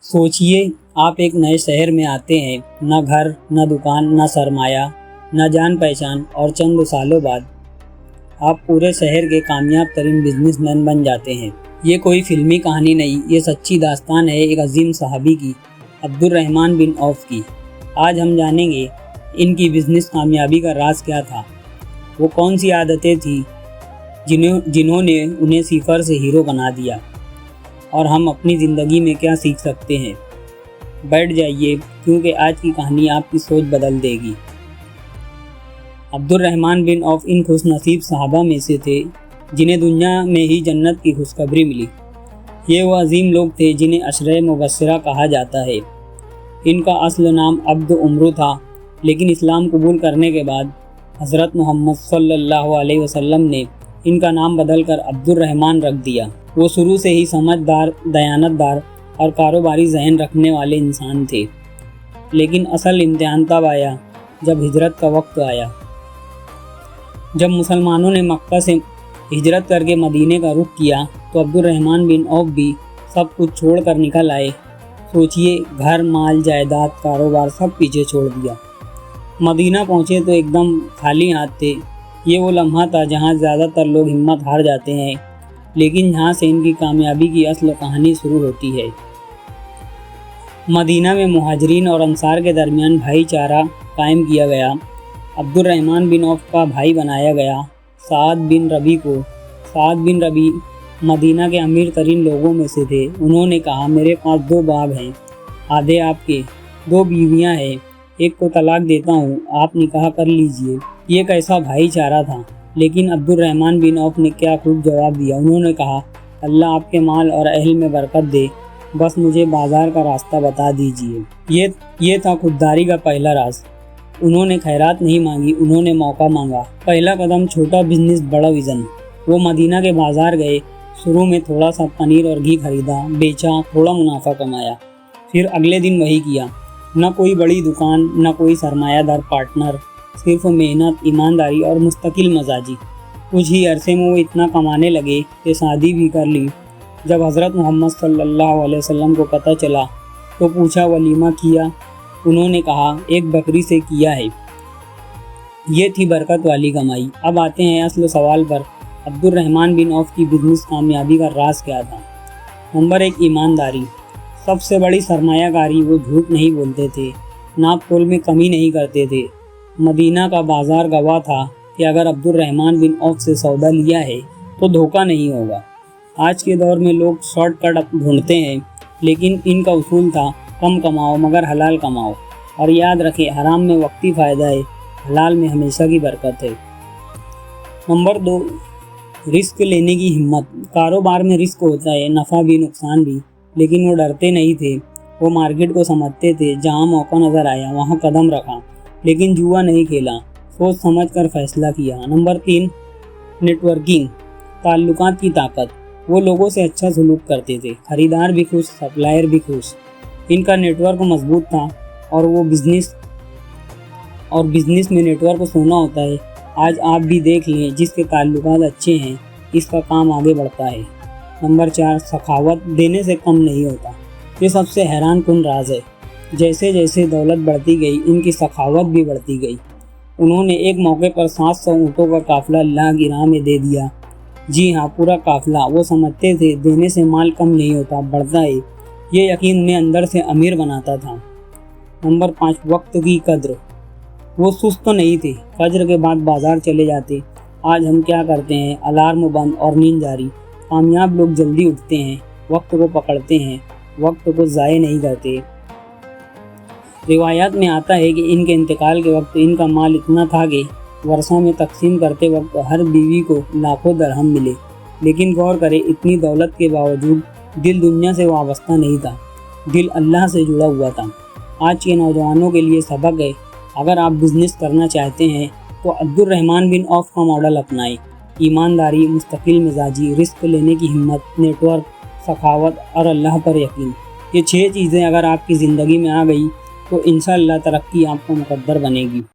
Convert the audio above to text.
सोचिए, आप एक नए शहर में आते हैं, न घर, न दुकान, न सरमाया, न जान पहचान, और चंद सालों बाद आप पूरे शहर के कामयाब तरीन बिजनेसमैन बन जाते हैं। ये कोई फिल्मी कहानी नहीं, ये सच्ची दास्तान है एक अजीम सहाबी की, अब्दुर्रहमान बिन औफ की। आज हम जानेंगे इनकी बिजनेस कामयाबी का राज क्या था, वो कौन सी आदतें थी जिन्होंने उन्हें सिफर से हीरो बना दिया, और हम अपनी ज़िंदगी में क्या सीख सकते हैं। बैठ जाइए, क्योंकि आज की कहानी आपकी सोच बदल देगी। अब्दुर्रहमान बिन औफ इन खुशनसीब सहाबा में से थे जिन्हें दुनिया में ही जन्नत की खुशखबरी मिली। ये वो अजीम लोग थे जिन्हें अशरे मुबस्सिरा कहा जाता है। इनका असल नाम अब्द उम्रू था, लेकिन इस्लाम कबूल करने के बाद हज़रत मोहम्मद सल्लल्लाहु अलैहि वसल्लम ने इनका नाम बदलकर अब्दुर्रहमान रख दिया। वो शुरू से ही समझदार, दयानतदार और कारोबारी जहन रखने वाले इंसान थे। लेकिन असल इम्तिहान तब आया जब हिजरत का वक्त आया। जब मुसलमानों ने मक्का से हिजरत करके मदीने का रुख किया तो अब्दुर्रहमान बिन औफ भी सब कुछ छोड़ कर निकल आए। सोचिए, घर, माल, जायदाद, कारोबार सब पीछे छोड़ दिया। मदीना पहुँचे तो एकदम खाली हाथ थे। ये वो लम्हा था जहाँ ज़्यादातर लोग हिम्मत हार जाते हैं, लेकिन यहाँ से इनकी कामयाबी की असल कहानी शुरू होती है। मदीना में मुहाजिरीन और अंसार के दरमियान भाईचारा कायम किया गया। अब्दुर्रहमान बिन औफ का भाई बनाया गया साद बिन रबी को। साद बिन रबी मदीना के अमीर तरीन लोगों में से थे। उन्होंने कहा, मेरे पास 2 बाग हैं, आधे आपके, 2 बीवियां हैं, एक को तलाक देता हूँ, आप निकाह कर लीजिए। ये कैसा भाईचारा था। लेकिन अब्दुर्रहमान बिन औफ ने क्या खूब जवाब दिया। उन्होंने कहा, अल्लाह आपके माल और अहल में बरकत दे, बस मुझे बाजार का रास्ता बता दीजिए। ये था खुददारी का पहला राज। उन्होंने खैरात नहीं मांगी, उन्होंने मौका मांगा। पहला कदम, छोटा बिजनेस बड़ा विज़न। वो मदीना के बाजार गए। शुरू में थोड़ा सा पनीर और घी खरीदा, बेचा, थोड़ा मुनाफा कमाया। फिर अगले दिन वही किया। न कोई बड़ी दुकान, न कोई सरमायादार पार्टनर, सिर्फ मेहनत, ईमानदारी और मुस्तकिल मजाजी। कुछ ही अरसे में वो इतना कमाने लगे कि शादी भी कर ली। जब हज़रत मोहम्मद सल्लल्लाहु अलैहि वसल्लम को पता चला तो पूछा, वलीमा किया? उन्होंने कहा, एक बकरी से किया है। ये थी बरकत वाली कमाई। अब आते हैं असल सवाल पर, अब्दुर्रहमान बिन औफ की बिजनेस कामयाबी का राज क्या था। नंबर 1, ईमानदारी। सबसे बड़ी सरमायाकारी, वो झूठ नहीं बोलते थे, नाप तोल में कमी नहीं करते थे। मदीना का बाजार गवाह था कि अगर अब्दुर्रहमान बिन औफ से सौदा लिया है तो धोखा नहीं होगा। आज के दौर में लोग शॉर्टकट ढूंढते हैं, लेकिन इनका उसूल था, कम कमाओ मगर हलाल कमाओ, और याद रखें, हराम में वक्ती फ़ायदा है, हलाल में हमेशा की बरकत है। नंबर 2, रिस्क लेने की हिम्मत। कारोबार में रिस्क होता है, नफ़ा भी नुकसान भी, लेकिन वो डरते नहीं थे। वो मार्केट को समझते थे, जहाँ मौका नज़र आया वहाँ कदम रखा, लेकिन जुआ नहीं खेला, सोच समझ कर फैसला किया। नंबर 3, नेटवर्किंग, ताल्लुकात की ताकत। वो लोगों से अच्छा सलूक करते थे, खरीदार भी खुश, सप्लायर भी खुश। इनका नेटवर्क मजबूत था, और बिजनेस में नेटवर्क सोना होता है। आज आप भी देख लें, जिसके ताल्लुकात अच्छे हैं इसका काम आगे बढ़ता है। नंबर 4, सखावत। देने से कम नहीं होता। ये सबसे हैरान कुन राज है। जैसे जैसे दौलत बढ़ती गई, इनकी सखावत भी बढ़ती गई। उन्होंने एक मौके पर 700 ऊँटों का काफ़िला अल्लाह की राह में दे दिया। जी हाँ, पूरा काफ़िला। वो समझते थे, देने से माल कम नहीं होता, बढ़ता है। ये यकीन उन्हें अंदर से अमीर बनाता था। नंबर 5, वक्त की कद्र। वो सुस्त तो नहीं थे, फजर के बाद बाजार चले जाते। आज हम क्या करते हैं, अलार्म बंद और नींद जारी। कामयाब लोग जल्दी उठते हैं, वक्त को पकड़ते हैं, वक्त को ज़ाय नहीं करते। रिवायात में आता है कि इनके इंतकाल के वक्त इनका माल इतना था कि वर्षों में तकसीम करते वक्त हर बीवी को लाखों दरहम मिले। लेकिन गौर करें, इतनी दौलत के बावजूद दिल दुनिया से वाबस्ता नहीं था, दिल अल्लाह से जुड़ा हुआ था। आज के नौजवानों के लिए सबक है, अगर आप बिजनेस करना चाहते हैं तो अब्दुर्रहमान बिन औफ का मॉडल अपनाएं। ईमानदारी, मुस्तकिल मिजाजी, रिस्क लेने की हिम्मत, नेटवर्क, सखावत और अल्लाह पर यकीन। ये 6 चीज़ें अगर आपकी ज़िंदगी में आ गई तो इंशाअल्लाह तरक्की आपको मुकद्दर बनेगी।